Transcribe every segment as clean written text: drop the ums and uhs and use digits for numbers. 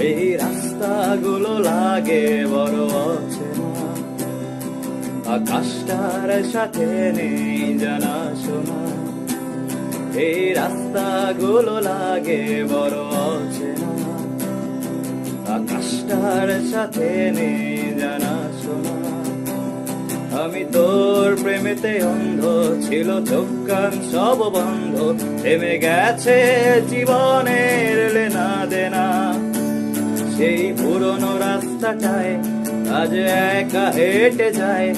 এই রাস্তাগুলো লাগে বড় অচেনা, আকাশটার সাথে নেই জানা শোনা। এই রাস্তাগুলো লাগে বড় অচেনা, আকাশটার সাথে নেই জানা শোনা। আমি তোর প্রেমেতে অন্ধ, ছিল চোখ কান সব বন্ধ, থেমে গেছে জীবনের লেনা দেনা। সেই পুরনো রাস্তাটায় আজ একা হেঁটে যায়,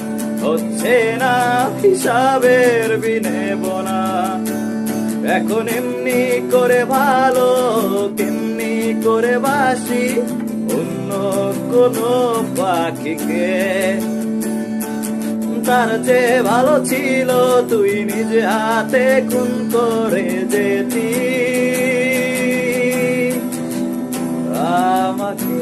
হচ্ছে না হিসাবের বিনেবনা। এখন এমনি করে ভালো, কেমনি করে বাসি অন্য কোনো পাখিকে। তার চেয়ে ভালো ছিল তুই নিজে হাতে খুন করে যেতি আমাকে।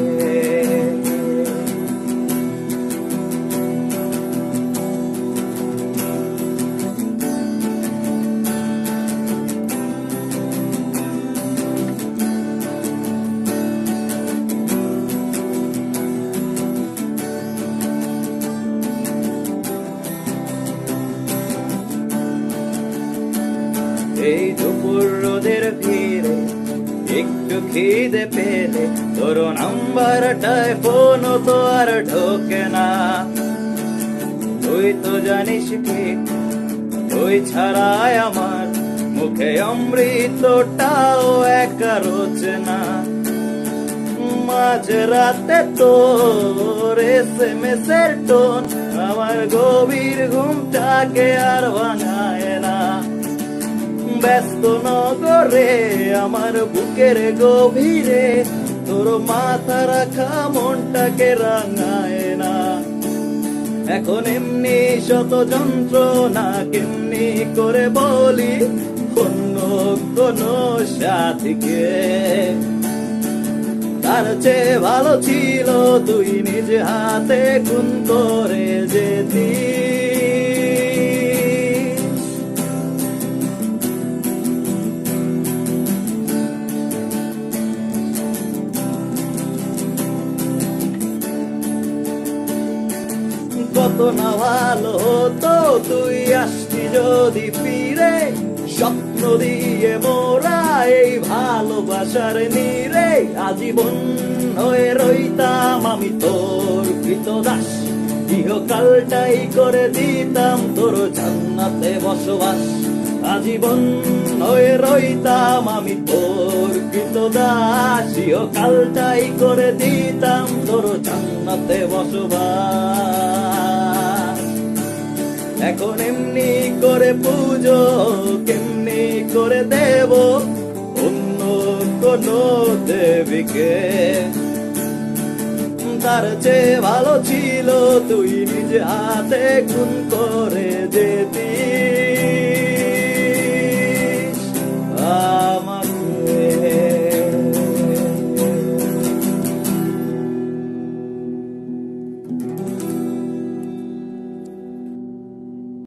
এই দুপুর রোদের ভিড়ে একটু খিদে পেলে তোর নাম্বারটায় ফোন তো আর ঢোকে না। তুই তো জানিস ঠিক তুই ছাড়াই আমার মুখে অমৃতটাও একা রোচে না। মাঝ রাতে তোর SMS এর টোন আমার গভীর ঘুমটাকে আর ভাঙায় না। ব্যস্ত নগরে আমার বুকের গভীরে তোর মাথা রাখা মনটাকে রাঙায় না। এখন এমনি শত যন্ত্রণা কেমনি করে বলি অন্য কোনো সাথীকে। তার চেয়ে ভালো ছিল তুই নিজে হাতে খুন করে যেতি। কত না ভালো হতো তুই আসতি যদি ফিরে, স্বপ্ন দিয়ে মোরা এই ভালোবাসার নীড়ে। আজীবন হয়ে রইতাম আমি তোর কৃতদাস, ইহকালটাই করে দিতাম তোর জান্নাতে বসবাস। আজীবন হয়ে রইতাম আমি তোর কৃতদাস, ইহকালটাই করে দিতাম তোর জান্নাতে বসবাস। এখন এমনি করে পুজো কেমনি করে দেব অন্য কোনো দেবীকে। তার চেয়ে ভালো ছিল তুই নিজে হাতে খুন করে যেতি।